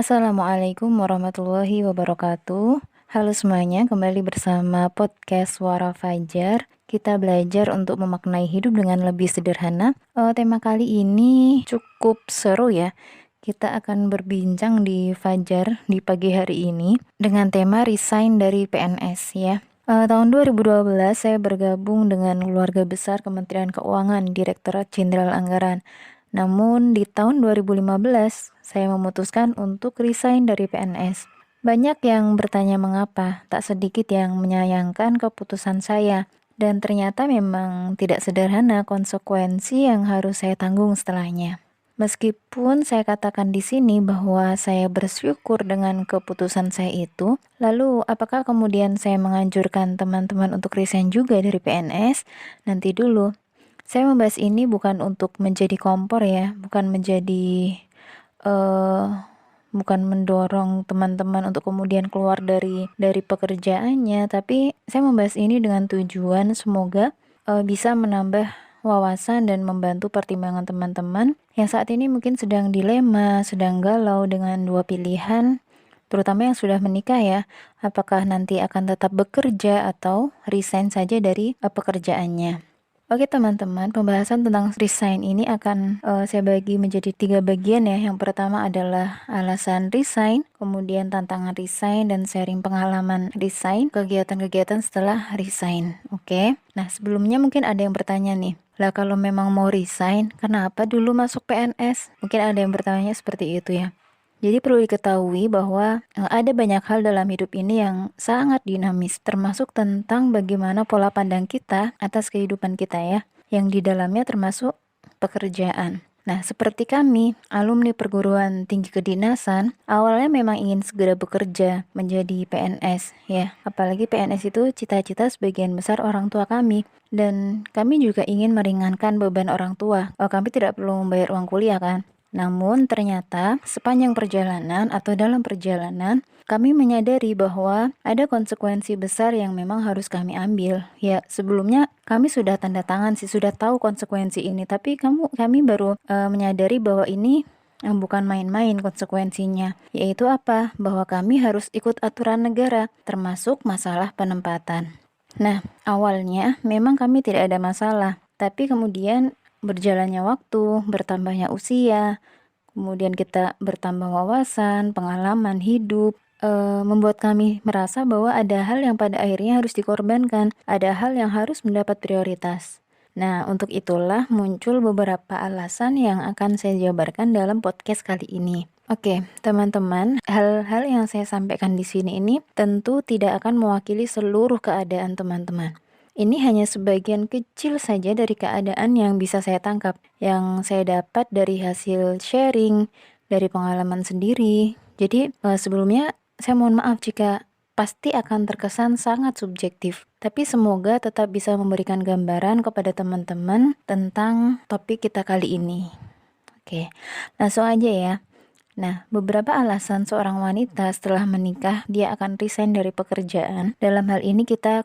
Assalamualaikum warahmatullahi wabarakatuh. Halo semuanya, kembali bersama podcast Suara Fajar. Kita belajar untuk memaknai hidup dengan lebih sederhana. Tema kali ini cukup seru ya. Kita akan berbincang di Fajar di pagi hari ini dengan tema resign dari PNS ya. Tahun 2012 saya bergabung dengan keluarga besar Kementerian Keuangan, Direktorat Jenderal Anggaran. Namun di tahun 2015 saya memutuskan untuk resign dari PNS. Banyak yang bertanya mengapa, tak sedikit yang menyayangkan keputusan saya. Dan ternyata memang tidak sederhana konsekuensi yang harus saya tanggung setelahnya. Meskipun saya katakan di sini bahwa saya bersyukur dengan keputusan saya itu, lalu apakah kemudian saya menganjurkan teman-teman untuk resign juga dari PNS? Nanti dulu. Saya membahas ini bukan untuk menjadi kompor ya, eh bukan mendorong teman-teman untuk kemudian keluar dari pekerjaannya, tapi saya membahas ini dengan tujuan semoga bisa menambah wawasan dan membantu pertimbangan teman-teman yang saat ini mungkin sedang dilema, sedang galau dengan dua pilihan, terutama yang sudah menikah ya, apakah nanti akan tetap bekerja atau resign saja dari pekerjaannya. Oke teman-teman, pembahasan tentang resign ini akan saya bagi menjadi 3 bagian ya. Yang pertama adalah alasan resign, kemudian tantangan resign, dan sharing pengalaman resign, kegiatan-kegiatan setelah resign. Oke, nah sebelumnya mungkin ada yang bertanya nih, lah kalau memang mau resign, kenapa dulu masuk PNS? Mungkin ada yang bertanya seperti itu ya. Jadi perlu diketahui bahwa ada banyak hal dalam hidup ini yang sangat dinamis, termasuk tentang bagaimana pola pandang kita atas kehidupan kita ya, yang di dalamnya termasuk pekerjaan. Nah, seperti kami, alumni perguruan tinggi kedinasan, awalnya memang ingin segera bekerja menjadi PNS ya. Apalagi PNS itu cita-cita sebagian besar orang tua kami. Dan kami juga ingin meringankan beban orang tua. Kami tidak perlu membayar uang kuliah kan. Namun ternyata sepanjang perjalanan atau dalam perjalanan kami menyadari bahwa ada konsekuensi besar yang memang harus kami ambil. Ya, sebelumnya kami sudah tanda tangan sih, sudah tahu konsekuensi ini, tapi kami baru menyadari bahwa ini bukan main-main konsekuensinya. Yaitu apa? Bahwa kami harus ikut aturan negara, termasuk masalah penempatan. Nah, awalnya memang kami tidak ada masalah, tapi kemudian berjalannya waktu, bertambahnya usia, kemudian kita bertambah wawasan, pengalaman hidup, membuat kami merasa bahwa ada hal yang pada akhirnya harus dikorbankan, ada hal yang harus mendapat prioritas. Nah, untuk itulah muncul beberapa alasan yang akan saya jabarkan dalam podcast kali ini. Oke, teman-teman, hal-hal yang saya sampaikan di sini ini tentu tidak akan mewakili seluruh keadaan teman-teman. Ini hanya sebagian kecil saja dari keadaan yang bisa saya tangkap, yang saya dapat dari hasil sharing, dari pengalaman sendiri. Jadi sebelumnya saya mohon maaf jika pasti akan terkesan sangat subjektif. Tapi semoga tetap bisa memberikan gambaran kepada teman-teman tentang topik kita kali ini. Oke, langsung aja ya. Nah, beberapa alasan seorang wanita setelah menikah dia akan resign dari pekerjaan. Dalam hal ini kita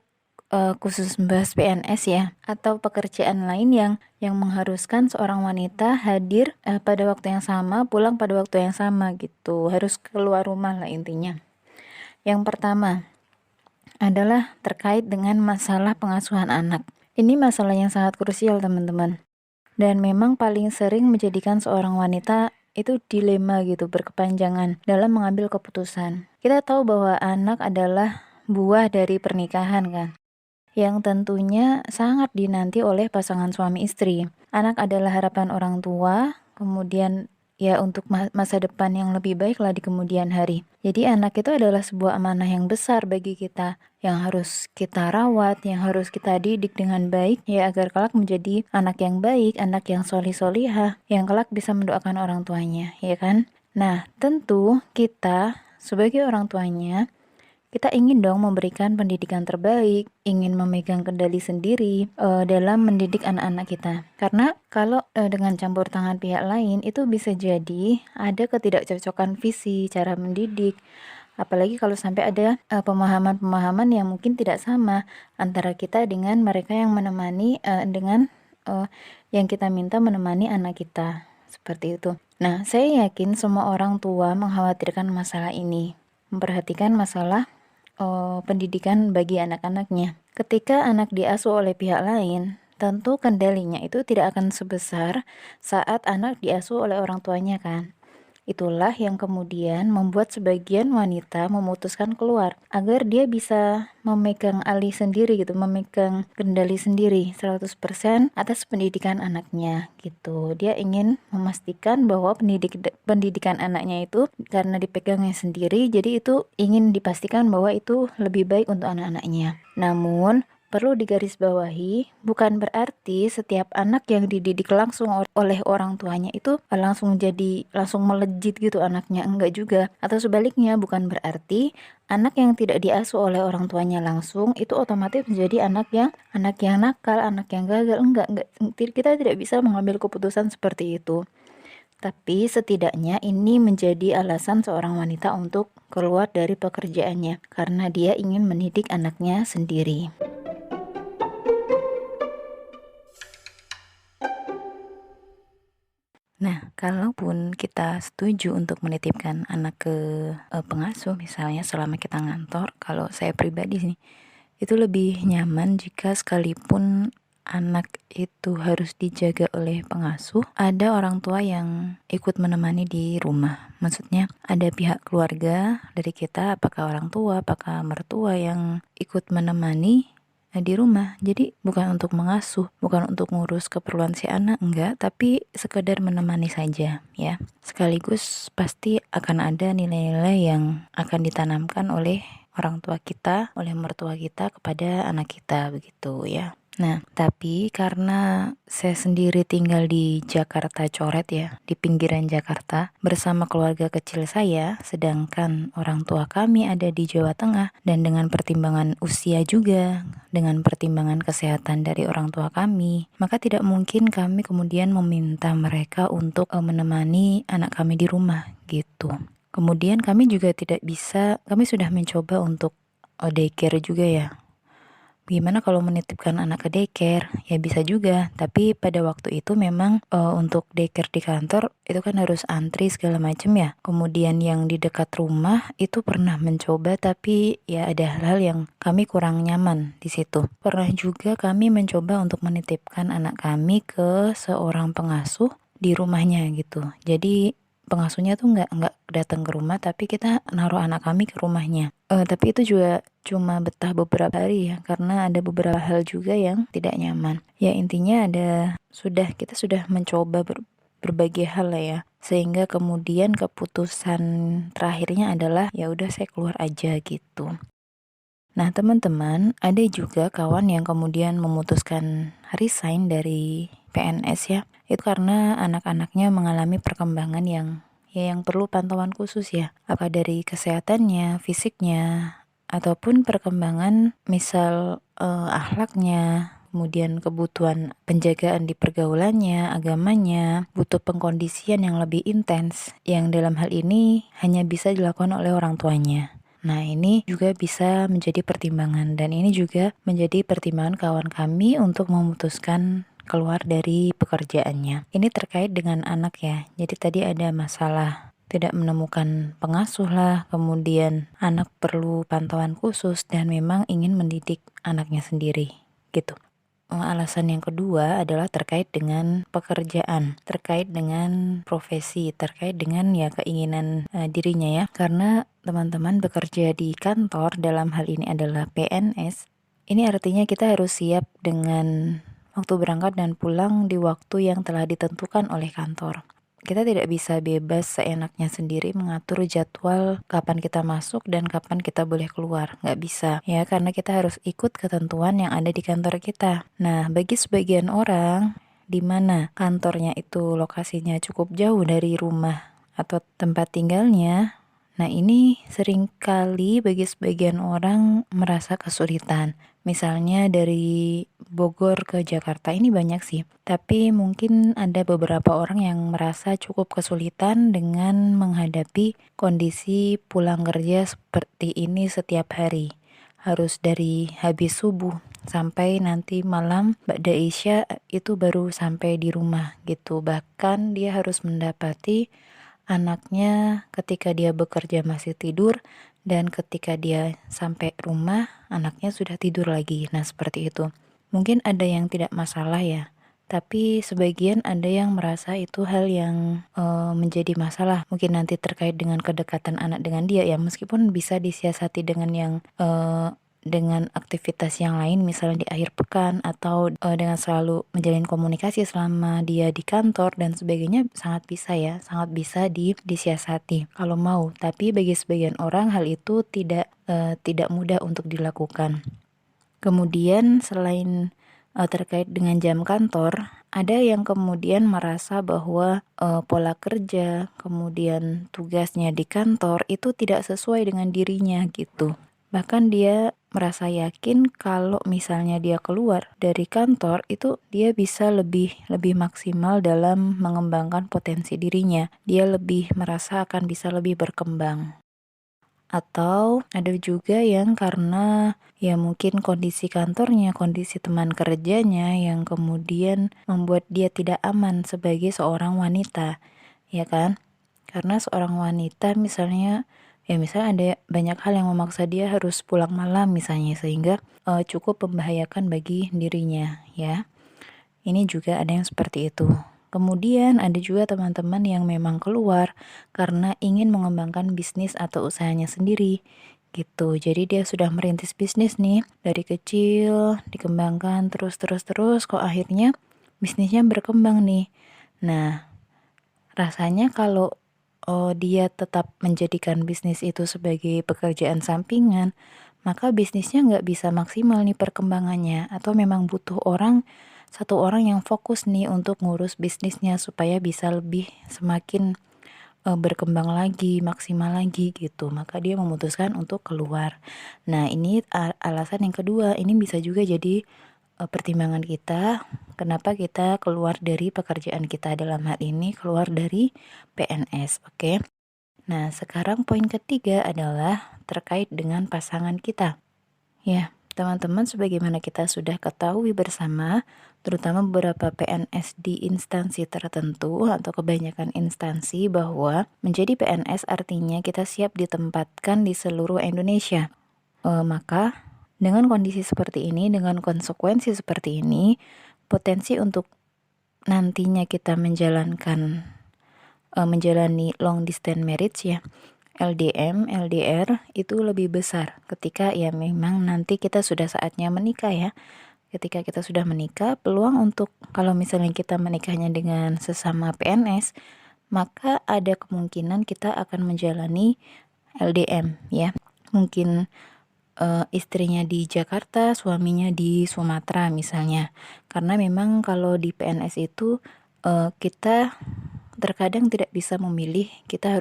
khusus membahas PNS ya, atau pekerjaan lain yang mengharuskan seorang wanita hadir pada waktu yang sama, pulang pada waktu yang sama gitu. Harus keluar rumah lah intinya. Yang pertama adalah terkait dengan masalah pengasuhan anak. Ini masalah yang sangat krusial teman-teman. Dan memang paling sering menjadikan seorang wanita itu dilema gitu, berkepanjangan dalam mengambil keputusan. Kita tahu bahwa anak adalah buah dari pernikahan kan, yang tentunya sangat dinanti oleh pasangan suami istri. Anak adalah harapan orang tua, kemudian ya untuk masa depan yang lebih baik lah di kemudian hari. Jadi anak itu adalah sebuah amanah yang besar bagi kita, yang harus kita rawat, yang harus kita didik dengan baik ya, agar kelak menjadi anak yang baik, anak yang solihah, yang kelak bisa mendoakan orang tuanya, ya kan? Nah, tentu kita sebagai orang tuanya, kita ingin dong memberikan pendidikan terbaik, ingin memegang kendali sendiri dalam mendidik anak-anak kita. Karena kalau dengan campur tangan pihak lain itu bisa jadi ada ketidakcocokan visi, cara mendidik. Apalagi kalau sampai ada pemahaman-pemahaman yang mungkin tidak sama antara kita dengan mereka yang menemani, dengan yang kita minta menemani anak kita. Seperti itu. Nah, saya yakin semua orang tua mengkhawatirkan masalah ini, memperhatikan masalah pendidikan bagi anak-anaknya. Ketika anak diasuh oleh pihak lain, tentu kendalinya itu tidak akan sebesar saat anak diasuh oleh orang tuanya kan. Itulah yang kemudian membuat sebagian wanita memutuskan keluar agar dia bisa memegang alih sendiri gitu, memegang kendali sendiri 100% atas pendidikan anaknya gitu. Dia ingin memastikan bahwa pendidikan anaknya itu karena dipegangnya sendiri, jadi itu ingin dipastikan bahwa itu lebih baik untuk anak-anaknya. Namun perlu digarisbawahi, bukan berarti setiap anak yang dididik langsung oleh orang tuanya itu langsung melejit gitu anaknya, enggak juga. Atau sebaliknya, bukan berarti anak yang tidak diasuh oleh orang tuanya langsung itu otomatis menjadi anak yang nakal, anak yang gagal. Enggak. Kita tidak bisa mengambil keputusan seperti itu. Tapi setidaknya ini menjadi alasan seorang wanita untuk keluar dari pekerjaannya karena dia ingin mendidik anaknya sendiri. Nah, kalaupun kita setuju untuk menitipkan anak ke pengasuh misalnya selama kita ngantor, kalau saya pribadi sih, itu lebih nyaman jika sekalipun anak itu harus dijaga oleh pengasuh, ada orang tua yang ikut menemani di rumah. Maksudnya ada pihak keluarga dari kita, apakah orang tua, apakah mertua yang ikut menemani di rumah. Jadi bukan untuk mengasuh, bukan untuk ngurus keperluan si anak, enggak, tapi sekedar menemani saja ya. Sekaligus pasti akan ada nilai-nilai yang akan ditanamkan oleh orang tua kita, oleh mertua kita kepada anak kita begitu ya. Nah, tapi karena saya sendiri tinggal di Jakarta Coret ya, di pinggiran Jakarta, bersama keluarga kecil saya, sedangkan orang tua kami ada di Jawa Tengah, dan dengan pertimbangan usia juga, dengan pertimbangan kesehatan dari orang tua kami, maka tidak mungkin kami kemudian meminta mereka untuk menemani anak kami di rumah gitu. Kemudian kami juga tidak bisa, kami sudah mencoba untuk daycare juga ya. Gimana kalau menitipkan anak ke daycare? Ya bisa juga, tapi pada waktu itu memang untuk daycare di kantor itu kan harus antri segala macam ya. Kemudian yang di dekat rumah itu pernah mencoba, tapi ya ada hal-hal yang kami kurang nyaman di situ. Pernah juga kami mencoba untuk menitipkan anak kami ke seorang pengasuh di rumahnya gitu. Jadi pengasuhnya tuh nggak datang ke rumah, tapi kita naruh anak kami ke rumahnya. Tapi itu juga cuma betah beberapa hari ya, karena ada beberapa hal juga yang tidak nyaman. Ya intinya kita sudah mencoba berbagai hal lah ya, sehingga kemudian keputusan terakhirnya adalah ya udah saya keluar aja gitu. Nah teman-teman, ada juga kawan yang kemudian memutuskan resign dari PNS ya, itu karena anak-anaknya mengalami perkembangan yang perlu pantauan khusus ya, apa dari kesehatannya, fisiknya, ataupun perkembangan misal akhlaknya, kemudian kebutuhan penjagaan di pergaulannya, agamanya, butuh pengkondisian yang lebih intens, yang dalam hal ini hanya bisa dilakukan oleh orang tuanya. Nah ini juga bisa menjadi pertimbangan, dan ini juga menjadi pertimbangan kawan kami untuk memutuskan keluar dari pekerjaannya. Ini terkait dengan anak ya, jadi tadi ada masalah tidak menemukan pengasuh lah, kemudian anak perlu pantauan khusus dan memang ingin mendidik anaknya sendiri gitu. Alasan yang kedua adalah terkait dengan pekerjaan, terkait dengan profesi, terkait dengan ya keinginan dirinya ya. Karena teman-teman bekerja di kantor, dalam hal ini adalah PNS, ini artinya kita harus siap dengan waktu berangkat dan pulang di waktu yang telah ditentukan oleh kantor. Kita tidak bisa bebas seenaknya sendiri mengatur jadwal kapan kita masuk dan kapan kita boleh keluar. Nggak bisa ya, karena kita harus ikut ketentuan yang ada di kantor kita. Nah, bagi sebagian orang di mana kantornya itu lokasinya cukup jauh dari rumah atau tempat tinggalnya, nah ini seringkali bagi sebagian orang merasa kesulitan. Misalnya dari Bogor ke Jakarta, ini banyak sih. Tapi mungkin ada beberapa orang yang merasa cukup kesulitan dengan menghadapi kondisi pulang kerja seperti ini setiap hari. harus dari habis subuh sampai nanti malam ba'da isya itu baru sampai di rumah gitu. Bahkan dia harus mendapati anaknya ketika dia bekerja masih tidur, dan ketika dia sampai rumah anaknya sudah tidur lagi. Nah, seperti itu. Mungkin ada yang tidak masalah ya, tapi sebagian ada yang merasa itu hal yang menjadi masalah. Mungkin nanti terkait dengan kedekatan anak dengan dia ya, meskipun bisa disiasati dengan yang dengan aktivitas yang lain, misalnya di akhir pekan atau dengan selalu menjalin komunikasi selama dia di kantor dan sebagainya, sangat bisa ya, sangat bisa disiasati kalau mau. Tapi bagi sebagian orang hal itu tidak mudah untuk dilakukan. Kemudian selain terkait dengan jam kantor, ada yang kemudian merasa bahwa pola kerja, kemudian tugasnya di kantor itu tidak sesuai dengan dirinya gitu. Bahkan dia merasa yakin kalau misalnya dia keluar dari kantor itu dia bisa lebih maksimal dalam mengembangkan potensi dirinya. Dia lebih merasa akan bisa lebih berkembang. Atau ada juga yang karena ya mungkin kondisi kantornya, kondisi teman kerjanya yang kemudian membuat dia tidak aman sebagai seorang wanita, ya kan? Karena seorang wanita misalnya ada banyak hal yang memaksa dia harus pulang malam misalnya, sehingga cukup membahayakan bagi dirinya ya. Ini juga ada yang seperti itu. Kemudian ada juga teman-teman yang memang keluar karena ingin mengembangkan bisnis atau usahanya sendiri gitu. Jadi dia sudah merintis bisnis nih dari kecil, dikembangkan terus kok akhirnya bisnisnya berkembang nih. Nah, rasanya kalau dia tetap menjadikan bisnis itu sebagai pekerjaan sampingan, maka bisnisnya nggak bisa maksimal nih perkembangannya, atau memang butuh satu orang yang fokus nih untuk ngurus bisnisnya supaya bisa lebih semakin berkembang lagi, maksimal lagi gitu. Maka dia memutuskan untuk keluar. Nah, ini alasan yang kedua. Ini bisa juga jadi pertimbangan kita kenapa kita keluar dari pekerjaan kita, dalam hal ini keluar dari PNS, oke? Nah, sekarang poin ketiga adalah terkait dengan pasangan kita. Ya, teman-teman, sebagaimana kita sudah ketahui bersama, terutama beberapa PNS di instansi tertentu atau kebanyakan instansi, bahwa menjadi PNS artinya kita siap ditempatkan di seluruh Indonesia. Maka dengan kondisi seperti ini, dengan konsekuensi seperti ini, potensi untuk nantinya kita menjalani long distance marriage ya, LDM, LDR itu lebih besar ketika ya memang nanti kita sudah saatnya menikah ya. Ketika kita sudah menikah, peluang untuk kalau misalnya kita menikahnya dengan sesama PNS, maka ada kemungkinan kita akan menjalani LDM ya. Mungkin istrinya di Jakarta, suaminya di Sumatera misalnya. Karena memang kalau di PNS itu kita terkadang tidak bisa memilih, kita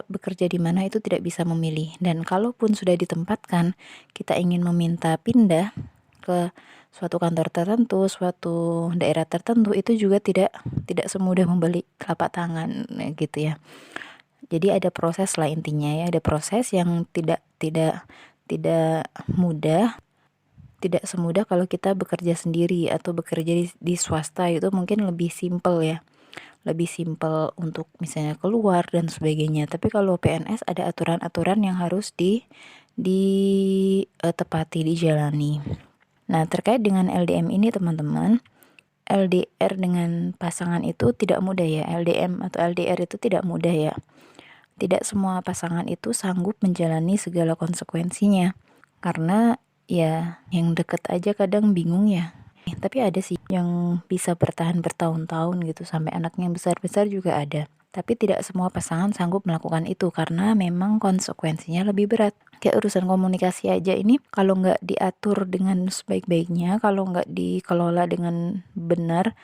bekerja di mana itu tidak bisa memilih. Dan kalaupun sudah ditempatkan, kita ingin meminta pindah ke suatu kantor tertentu, suatu daerah tertentu, itu juga tidak semudah membalik telapak tangan gitu ya. Jadi ada proses lah intinya ya, ada proses yang tidak mudah, tidak semudah kalau kita bekerja sendiri atau bekerja di swasta. Itu mungkin lebih simpel ya, lebih simpel untuk misalnya keluar dan sebagainya. Tapi kalau PNS ada aturan-aturan yang harus ditepati, dijalani. Nah, terkait dengan LDM ini teman-teman, LDR dengan pasangan itu tidak mudah ya. LDM atau LDR itu tidak mudah ya. Tidak semua pasangan itu sanggup menjalani segala konsekuensinya. Karena ya yang deket aja kadang bingung ya. Tapi ada sih yang bisa bertahan bertahun-tahun gitu, sampai anaknya besar-besar juga ada. Tapi tidak semua pasangan sanggup melakukan itu karena memang konsekuensinya lebih berat. Kayak urusan komunikasi aja ini, kalau nggak diatur dengan sebaik-baiknya, kalau nggak dikelola dengan benar,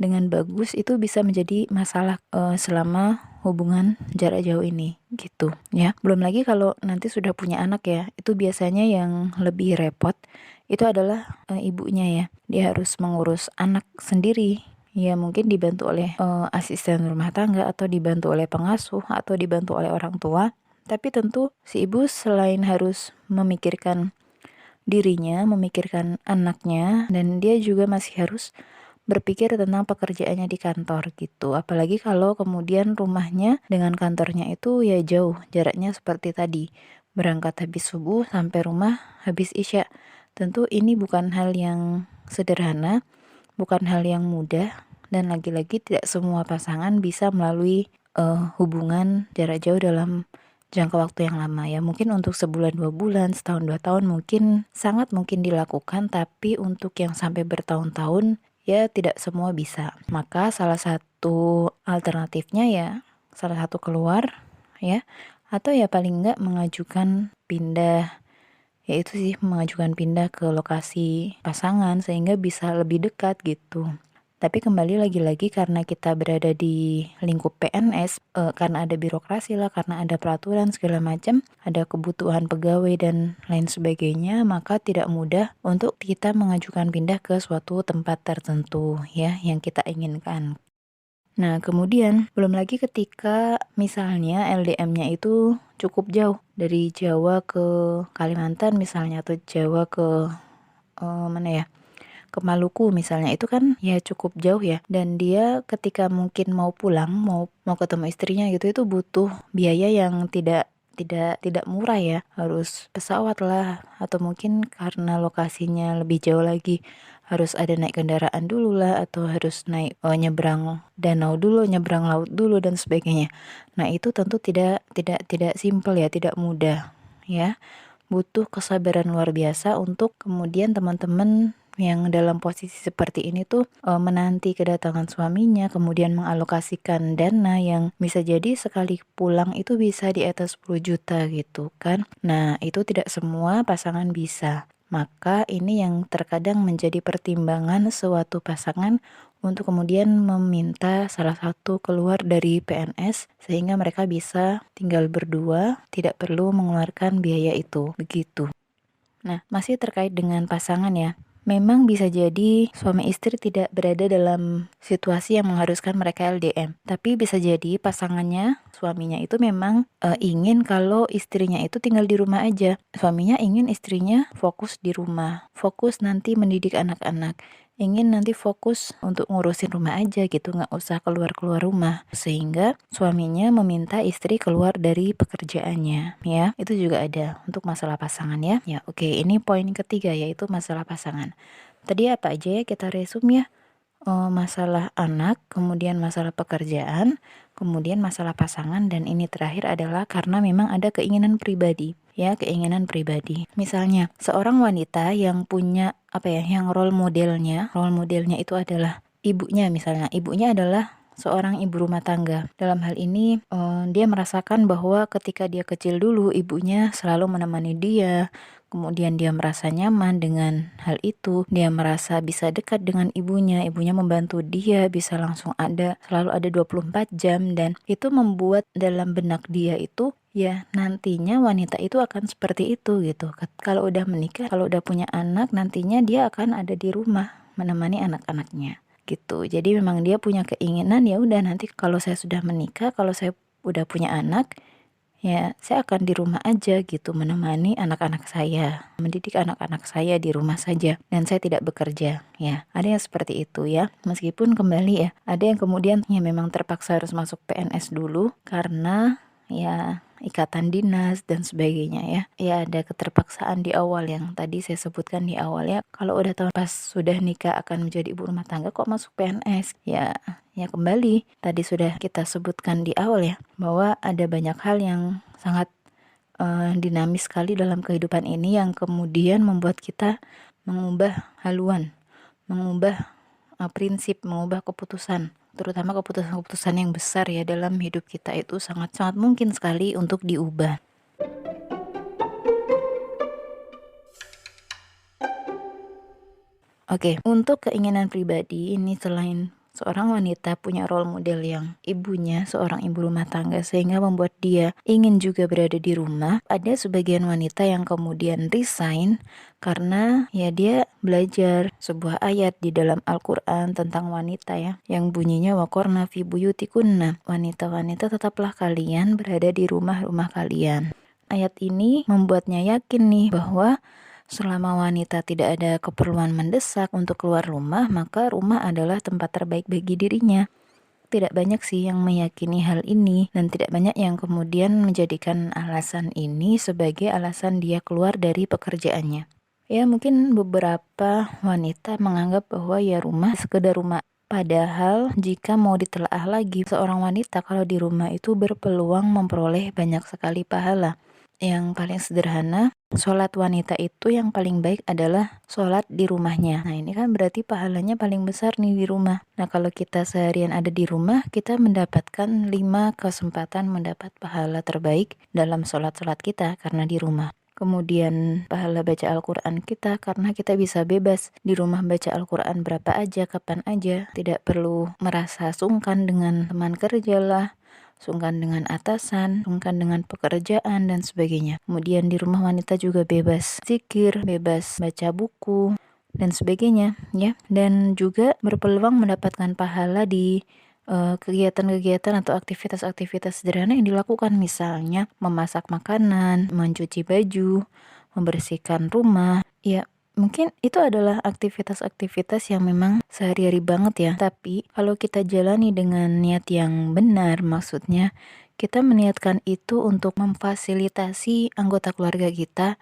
dengan bagus, itu bisa menjadi masalah selama hubungan jarak jauh ini gitu ya. Belum lagi kalau nanti sudah punya anak ya, itu biasanya yang lebih repot itu adalah ibunya ya. Dia harus mengurus anak sendiri ya, mungkin dibantu oleh asisten rumah tangga atau dibantu oleh pengasuh atau dibantu oleh orang tua. Tapi tentu si ibu selain harus memikirkan dirinya, memikirkan anaknya, dan dia juga masih harus berpikir tentang pekerjaannya di kantor gitu. Apalagi kalau kemudian rumahnya dengan kantornya itu ya jauh, jaraknya seperti tadi. Berangkat habis subuh sampai rumah habis isya. Tentu ini bukan hal yang sederhana, bukan hal yang mudah, dan lagi-lagi tidak semua pasangan bisa melalui hubungan jarak jauh dalam jangka waktu yang lama ya. Mungkin untuk sebulan 2 bulan, setahun 2 tahun mungkin sangat mungkin dilakukan, tapi untuk yang sampai bertahun-tahun ya tidak semua bisa. Maka salah satu alternatifnya ya, salah satu keluar ya, atau ya paling enggak mengajukan pindah, yaitu sih mengajukan pindah ke lokasi pasangan sehingga bisa lebih dekat gitu. Tapi kembali lagi-lagi karena kita berada di lingkup PNS, karena ada birokrasi lah, karena ada peraturan segala macam, ada kebutuhan pegawai dan lain sebagainya, maka tidak mudah untuk kita mengajukan pindah ke suatu tempat tertentu ya yang kita inginkan. Nah, kemudian belum lagi ketika misalnya LDM-nya itu cukup jauh dari Jawa ke Kalimantan misalnya, atau Jawa ke mana ya? Ke Maluku misalnya, itu kan ya cukup jauh ya, dan dia ketika mungkin mau pulang, mau mau ketemu istrinya gitu, itu butuh biaya yang tidak murah ya, harus pesawat lah, atau mungkin karena lokasinya lebih jauh lagi harus ada naik kendaraan dulu lah, atau harus naik nyebrang danau dulu, nyebrang laut dulu dan sebagainya. Nah, itu tentu tidak simpel ya, tidak mudah ya. Butuh kesabaran luar biasa untuk kemudian teman-teman yang dalam posisi seperti ini tuh menanti kedatangan suaminya, kemudian mengalokasikan dana yang bisa jadi sekali pulang itu bisa di atas 10 juta gitu kan. Nah, itu tidak semua pasangan bisa. Maka ini yang terkadang menjadi pertimbangan suatu pasangan untuk kemudian meminta salah satu keluar dari PNS sehingga mereka bisa tinggal berdua, tidak perlu mengeluarkan biaya itu, begitu. Nah, masih terkait dengan pasangan ya. Memang bisa jadi suami istri tidak berada dalam situasi yang mengharuskan mereka LDM. Tapi bisa jadi pasangannya, suaminya itu memang ingin kalau istrinya itu tinggal di rumah aja. Suaminya ingin istrinya fokus di rumah, fokus nanti mendidik anak-anak. Ingin nanti fokus untuk ngurusin rumah aja gitu, nggak usah keluar-keluar rumah. Sehingga suaminya meminta istri keluar dari pekerjaannya ya. Itu juga ada untuk masalah pasangan ya. Ya, oke, ini poin ketiga yaitu masalah pasangan. Tadi apa aja ya, kita resume ya. Masalah anak, kemudian masalah pekerjaan, kemudian masalah pasangan, dan ini terakhir adalah karena memang ada keinginan pribadi ya, keinginan pribadi. Misalnya seorang wanita yang punya yang role modelnya itu adalah ibunya, misalnya ibunya adalah seorang ibu rumah tangga. Dalam hal ini dia merasakan bahwa ketika dia kecil dulu ibunya selalu menemani dia, kemudian dia merasa nyaman dengan hal itu, dia merasa bisa dekat dengan ibunya, ibunya membantu dia, bisa langsung selalu ada 24 jam, dan itu membuat dalam benak dia itu ya nantinya wanita itu akan seperti itu gitu. Kalau udah menikah, kalau udah punya anak, nantinya dia akan ada di rumah menemani anak-anaknya gitu. Jadi memang dia punya keinginan, ya udah nanti kalau saya sudah menikah, kalau saya udah punya anak, ya saya akan di rumah aja gitu, menemani anak-anak saya, mendidik anak-anak saya di rumah saja, dan saya tidak bekerja ya. Ada yang seperti itu ya. Meskipun kembali ya, ada yang kemudian ya memang terpaksa harus masuk PNS dulu karena ya ikatan dinas dan sebagainya ya. Ya ada keterpaksaan di awal yang tadi saya sebutkan di awal ya. Kalau udah tahu pas sudah nikah akan menjadi ibu rumah tangga kok masuk PNS ya. Ya kembali tadi sudah kita sebutkan di awal ya, bahwa ada banyak hal yang sangat dinamis sekali dalam kehidupan ini yang kemudian membuat kita mengubah haluan, mengubah prinsip, mengubah keputusan, terutama keputusan-keputusan yang besar ya dalam hidup kita, itu sangat-sangat mungkin sekali untuk diubah. Oke, untuk keinginan pribadi ini selain seorang wanita punya role model yang ibunya seorang ibu rumah tangga sehingga membuat dia ingin juga berada di rumah. Ada sebagian wanita yang kemudian resign karena ya dia belajar sebuah ayat di dalam Al-Quran tentang wanita ya, yang bunyinya waqorna fi buyutikunna, wanita-wanita tetaplah kalian berada di rumah-rumah kalian. Ayat ini membuatnya yakin nih bahwa selama wanita tidak ada keperluan mendesak untuk keluar rumah, maka rumah adalah tempat terbaik bagi dirinya. Tidak banyak sih yang meyakini hal ini, dan tidak banyak yang kemudian menjadikan alasan ini sebagai alasan dia keluar dari pekerjaannya. Ya, mungkin beberapa wanita menganggap bahwa ya rumah sekedar rumah. Padahal jika mau ditelaah lagi, seorang wanita kalau di rumah itu berpeluang memperoleh banyak sekali pahala. Yang paling sederhana, sholat wanita itu yang paling baik adalah sholat di rumahnya. Nah ini kan berarti pahalanya paling besar nih di rumah. Nah kalau kita seharian ada di rumah, kita mendapatkan 5 kesempatan mendapat pahala terbaik dalam sholat-sholat kita karena di rumah. Kemudian pahala baca Al-Quran kita karena kita bisa bebas di rumah baca Al-Quran berapa aja, kapan aja. Tidak perlu merasa sungkan dengan teman kerja lah, sungkan dengan atasan, sungkan dengan pekerjaan dan sebagainya. Kemudian di rumah wanita juga bebas zikir, bebas baca buku dan sebagainya ya. Dan juga berpeluang mendapatkan pahala di kegiatan-kegiatan atau aktivitas-aktivitas sederhana yang dilakukan, misalnya memasak makanan, mencuci baju, membersihkan rumah. Ya, mungkin itu adalah aktivitas-aktivitas yang memang sehari-hari banget ya. Tapi kalau kita jalani dengan niat yang benar, maksudnya kita meniatkan itu untuk memfasilitasi anggota keluarga kita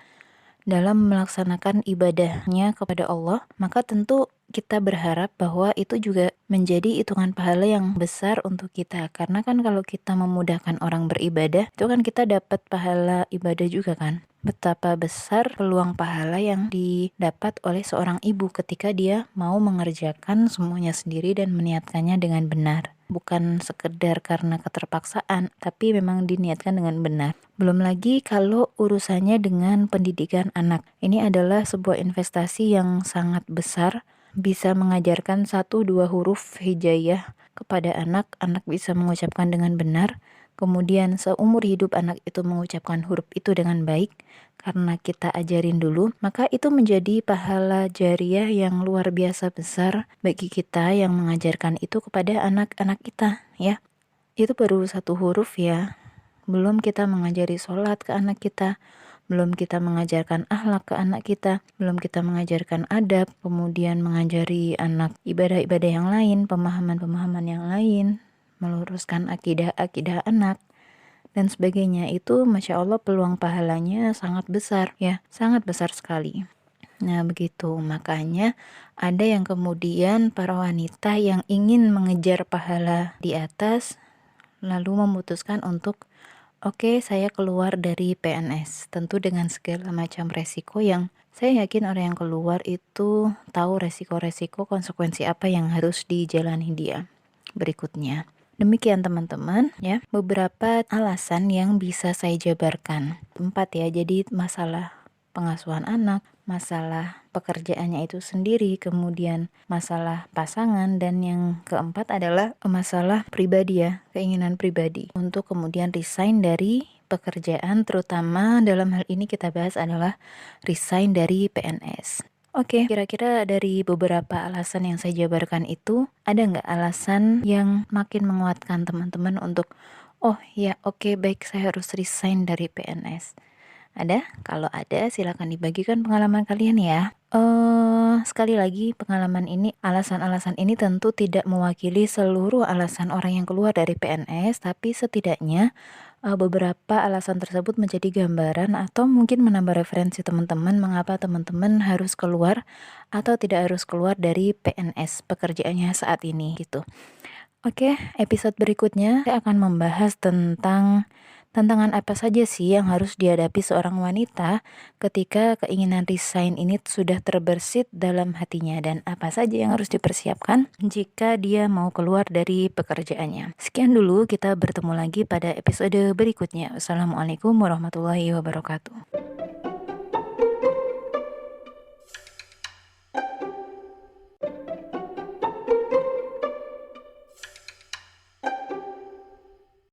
dalam melaksanakan ibadahnya kepada Allah, maka tentu kita berharap bahwa itu juga menjadi hitungan pahala yang besar untuk kita. Karena kan kalau kita memudahkan orang beribadah, itu kan kita dapat pahala ibadah juga kan. Betapa besar peluang pahala yang didapat oleh seorang ibu ketika dia mau mengerjakan semuanya sendiri dan meniatkannya dengan benar. Bukan sekedar karena keterpaksaan, tapi memang diniatkan dengan benar. Belum lagi kalau urusannya dengan pendidikan anak. Ini adalah sebuah investasi yang sangat besar, bisa mengajarkan 1-2 huruf hijaiyah kepada anak bisa mengucapkan dengan benar. Kemudian seumur hidup anak itu mengucapkan huruf itu dengan baik karena kita ajarin dulu, maka itu menjadi pahala jariah yang luar biasa besar bagi kita yang mengajarkan itu kepada anak-anak kita ya. Itu baru 1 huruf ya. Belum kita mengajari sholat ke anak kita, belum kita mengajarkan akhlak ke anak kita, belum kita mengajarkan adab, kemudian mengajari anak ibadah-ibadah yang lain, pemahaman-pemahaman yang lain, meluruskan akidah-akidah anak dan sebagainya. Itu Masya Allah peluang pahalanya sangat besar ya, sangat besar sekali. Nah begitu, makanya ada yang kemudian para wanita yang ingin mengejar pahala di atas lalu memutuskan untuk oke, saya keluar dari PNS, tentu dengan segala macam resiko yang saya yakin orang yang keluar itu tahu resiko-resiko konsekuensi apa yang harus dijalani dia berikutnya. Demikian teman-teman ya, beberapa alasan yang bisa saya jabarkan. 4 ya, jadi masalah pengasuhan anak, masalah pekerjaannya itu sendiri, kemudian masalah pasangan, dan yang keempat adalah masalah pribadi ya, keinginan pribadi untuk kemudian resign dari pekerjaan, terutama dalam hal ini kita bahas adalah resign dari PNS. Oke, kira-kira dari beberapa alasan yang saya jabarkan itu, ada nggak alasan yang makin menguatkan teman-teman untuk, oh ya oke baik saya harus resign dari PNS? Ada? Kalau ada silakan dibagikan pengalaman kalian ya. Sekali lagi pengalaman ini, alasan-alasan ini tentu tidak mewakili seluruh alasan orang yang keluar dari PNS, tapi setidaknya beberapa alasan tersebut menjadi gambaran atau mungkin menambah referensi teman-teman mengapa teman-teman harus keluar atau tidak harus keluar dari PNS pekerjaannya saat ini gitu. Oke, episode berikutnya saya akan membahas tentang tantangan apa saja sih yang harus dihadapi seorang wanita ketika keinginan resign ini sudah terbersit dalam hatinya, dan apa saja yang harus dipersiapkan jika dia mau keluar dari pekerjaannya. Sekian dulu, kita bertemu lagi pada episode berikutnya. Wassalamualaikum warahmatullahi wabarakatuh.